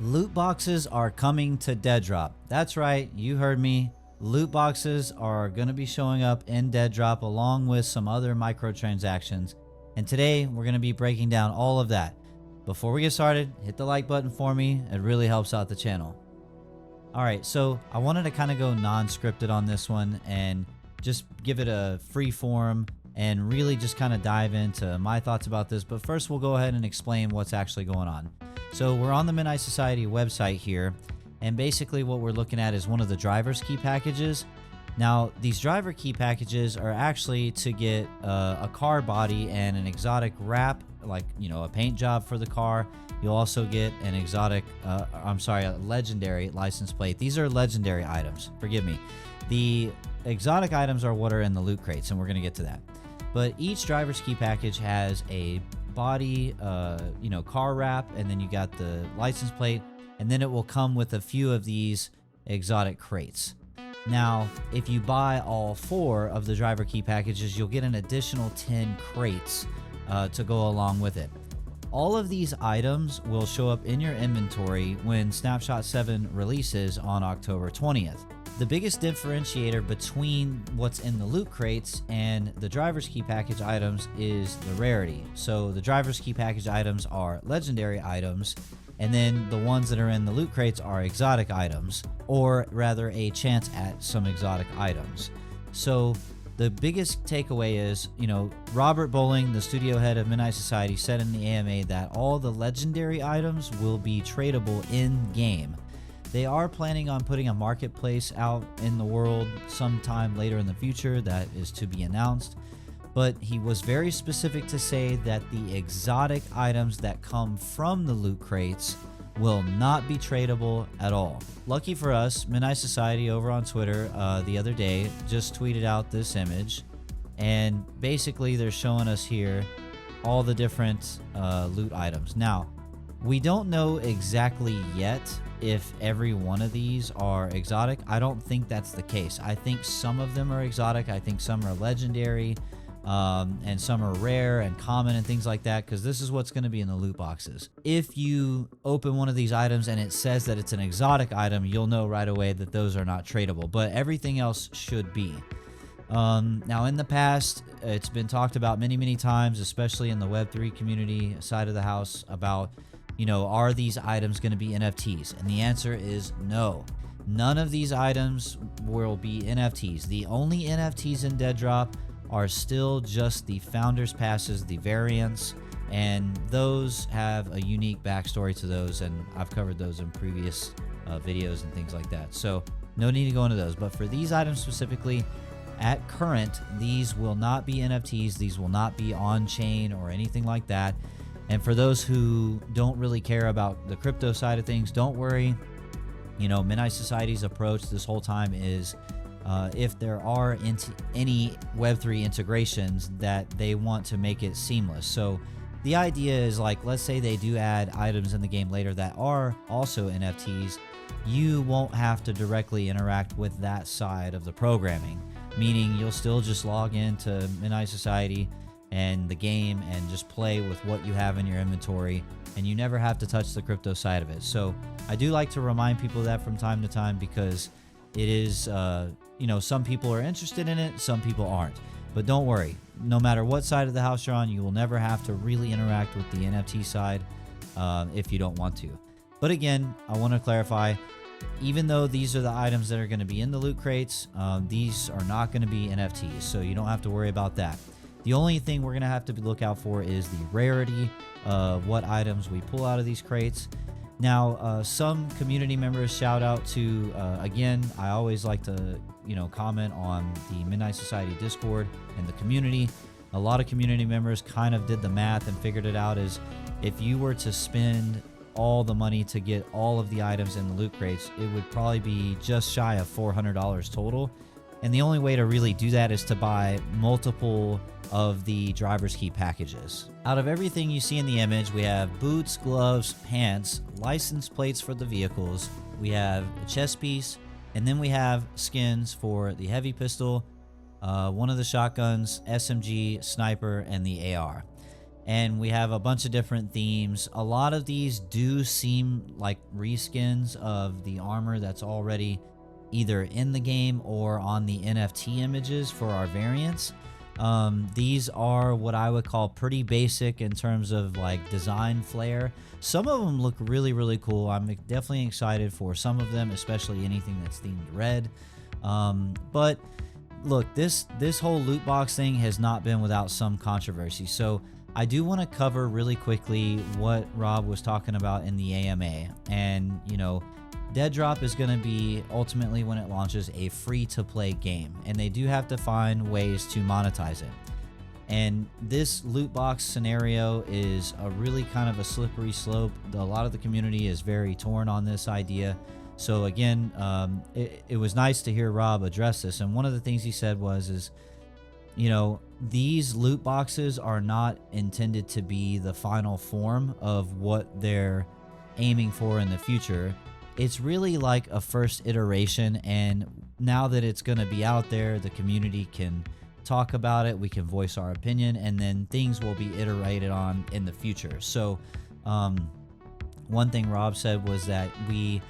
Loot boxes are coming to Deadrop. That's right, you heard me. Loot boxes are going to be showing up in Deadrop along with some other microtransactions. And today we're going to be breaking down all of that. Before we get started, hit the like button for me. It really helps out the channel. Alright, so I wanted to kind of go non-scripted on this one and just give it a free form and really just kind of dive into my thoughts about this. But first we'll go ahead and explain what's actually going on. So we're on the Midnight Society website here, and basically what we're looking at is one of the driver's key packages. Now these driver key packages are actually to get a car body and an exotic wrap, like, you know, a paint job for the car. You'll also get an exotic, a legendary license plate. These are legendary items, forgive me. The exotic items are what are in the loot crates, and we're gonna get to that. But each driver's key package has a body, car wrap, and then you got the license plate, and then it will come with a few of these exotic crates. Now, if you buy all 4 of the driver key packages, you'll get an additional 10 crates to go along with it. All of these items will show up in your inventory when Snapshot 7 releases on October 20th. The biggest differentiator between what's in the loot crates and the driver's key package items is the rarity. So the driver's key package items are legendary items, and then the ones that are in the loot crates are exotic items, or rather a chance at some exotic items. So the biggest takeaway is, Robert Bowling, the studio head of Midnight Society, said in the AMA that all the legendary items will be tradable in game. They are planning on putting a marketplace out in the world sometime later in the future. That is to be announced. But he was very specific to say that the exotic items that come from the loot crates will not be tradable at all. Lucky for us, Midnight Society over on Twitter the other day just tweeted out this image. And basically they're showing us here all the different loot items. Now, we don't know exactly yet if every one of these are exotic. I don't think that's the case. I think some of them are exotic. I think some are legendary, and some are rare and common and things like that, because this is what's going to be in the loot boxes. If you open one of these items and it says that it's an exotic item, you'll know right away that those are not tradable, but everything else should be. Now in the past, it's been talked about many times, especially in the Web3 community side of the house, about are these items going to be NFTs? And the answer is no. None of these items will be NFTs. The only NFTs in Deadrop are still just the Founders Passes, the variants, and those have a unique backstory to those, and I've covered those in previous videos and things like that. So no need to go into those. But for these items specifically, at current, these will not be NFTs. These will not be on-chain or anything like that. And for those who don't really care about the crypto side of things, don't worry. Midnight Society's approach this whole time is if there are any Web3 integrations, that they want to make it seamless. So the idea is, like, let's say they do add items in the game later that are also NFTs, you won't have to directly interact with that side of the programming, meaning you'll still just log into Midnight Society and the game and just play with what you have in your inventory, and you never have to touch the crypto side of it. So I do like to remind people of that from time to time, because it is some people are interested in it, some people aren't. But don't worry, no matter what side of the house you're on, you will never have to really interact with the NFT side if you don't want to. But again, I want to clarify, even though these are the items that are going to be in the loot crates, these are not going to be NFTs, so you don't have to worry about that. The only thing we're going to have to look out for is the rarity of what items we pull out of these crates. Now, some community members shout out to, again, I always like to, comment on the Midnight Society Discord and the community. A lot of community members kind of did the math and figured it out as if you were to spend all the money to get all of the items in the loot crates, it would probably be just shy of $400 total. And the only way to really do that is to buy multiple of the driver's key packages. Out of everything you see in the image, we have boots, gloves, pants, license plates for the vehicles, we have a chest piece, and then we have skins for the heavy pistol, one of the shotguns, SMG, sniper, and the AR. and we have a bunch of different themes. A lot of these do seem like reskins of the armor that's already either in the game or on the NFT images for our variants. These are what I would call pretty basic in terms of like design flair. Some of them look really, really cool. I'm definitely excited for some of them, especially anything that's themed red. But look, this whole loot box thing has not been without some controversy. So I do want to cover really quickly what Rob was talking about in the AMA. And, you know, Deadrop is going to be ultimately, when it launches, a free-to-play game, and they do have to find ways to monetize it. And this loot box scenario is a really kind of a slippery slope. A lot of the community is very torn on this idea. So again, it was nice to hear Rob address this. And one of the things he said was, you know, these loot boxes are not intended to be the final form of what they're aiming for in the future. It's really like a first iteration, and now that it's going to be out there, the community can talk about it, we can voice our opinion, and then things will be iterated on in the future. So one thing Rob said was that we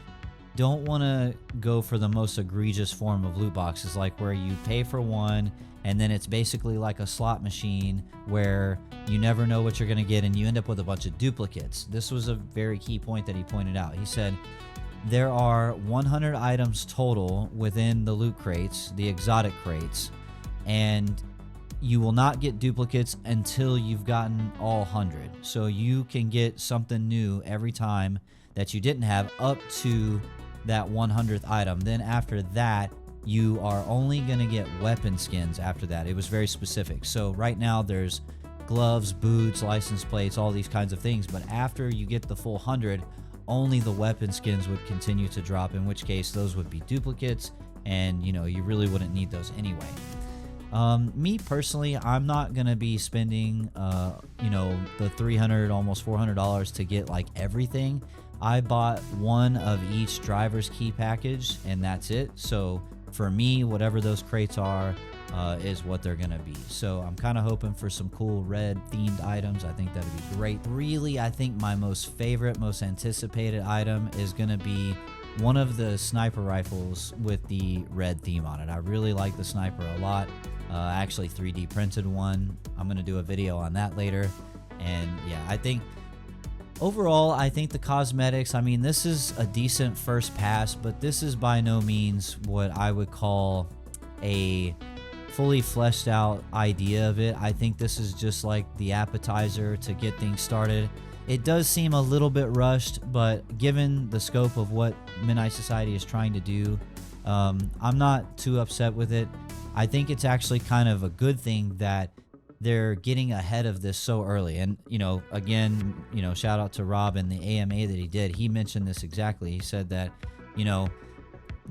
don't want to go for the most egregious form of loot boxes, like where you pay for one and then it's basically like a slot machine where you never know what you're going to get and you end up with a bunch of duplicates. This was a very key point that he pointed out. He said there are 100 items total within the loot crates, the exotic crates, and you will not get duplicates until you've gotten all 100. So you can get something new every time that you didn't have up to that 100th item. Then after that, you are only going to get weapon skins after that. It was very specific. So right now there's gloves, boots, license plates, all these kinds of things. But after you get the full 100, only the weapon skins would continue to drop, in which case those would be duplicates, and you know, you really wouldn't need those anyway. Me personally, I'm not gonna be spending you know, the $300 almost $400 to get like everything. I bought one of each driver's key package and that's it. So for me, whatever those crates are is what they're gonna be. So I'm kind of hoping for some cool red themed items. I think that'd be great. Really, I think my most favorite, most anticipated item is gonna be one of the sniper rifles with the red theme on it. I really like the sniper a lot. I actually 3D printed one. I'm gonna do a video on that later. And yeah, I think overall, I think the cosmetics, I mean, this is a decent first pass, but this is by no means what I would call a fully fleshed out idea of it. I think this is just like the appetizer to get things started. It does seem a little bit rushed, but given the scope of what Midnight Society is trying to do, I'm not too upset with it. I think it's actually kind of a good thing that they're getting ahead of this so early. And, you know, again, you know, shout out to Rob and the AMA that he did. He mentioned this exactly. He said that, you know,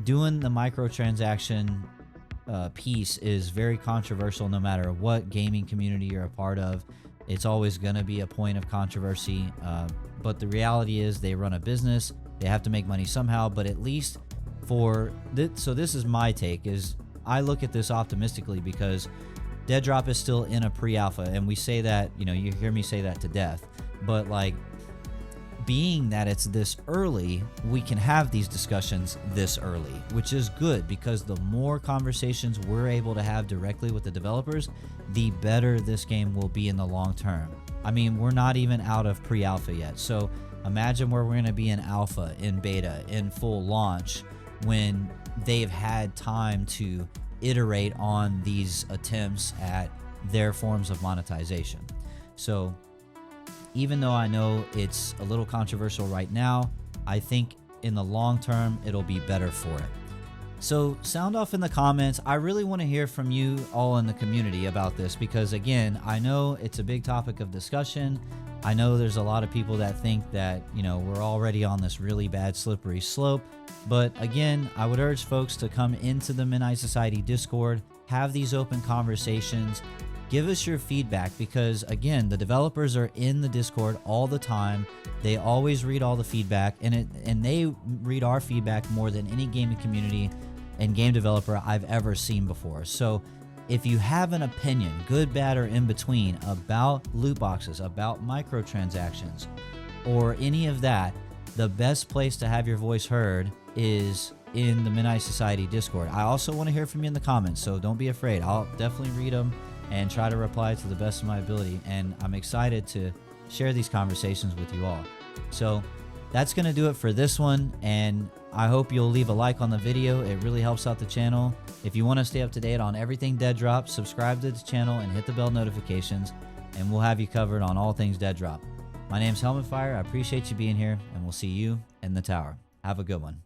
doing the microtransaction piece is very controversial no matter what gaming community you're a part of. It's always going to be a point of controversy. But the reality is they run a business. They have to make money somehow. But at least for this, so this is my take, is I look at this optimistically because Deadrop is still in a pre-alpha, and we say that, you know, you hear me say that to death, but like, being that it's this early, we can have these discussions this early, which is good because the more conversations we're able to have directly with the developers, the better this game will be in the long term. I mean, we're not even out of pre-alpha yet, so imagine where we're going to be in alpha, in beta, in full launch, when they've had time to iterate on these attempts at their forms of monetization. So even though I know it's a little controversial right now, I think in the long term it'll be better for it. So sound off in the comments. I really want to hear from you all in the community about this because, again, I know it's a big topic of discussion. I know there's a lot of people that think that, you know, we're already on this really bad slippery slope. But again, I would urge folks to come into the Midnight Society Discord, have these open conversations, give us your feedback because, again, the developers are in the Discord all the time. They always read all the feedback, and they read our feedback more than any gaming community and game developer I've ever seen before. So If you have an opinion, good, bad, or in between, about loot boxes, about microtransactions, or any of that, the best place to have your voice heard is in the Midnight Society Discord. I also want to hear from you in the comments, so don't be afraid. I'll definitely read them and try to reply to the best of my ability, and I'm excited to share these conversations with you all. So that's going to do it for this one, and I hope you'll leave a like on the video. It really helps out the channel. If you want to stay up to date on everything Deadrop, subscribe to the channel and hit the bell notifications, and we'll have you covered on all things Deadrop. My name's HELMETFIRE. I appreciate you being here, and we'll see you in the tower. Have a good one.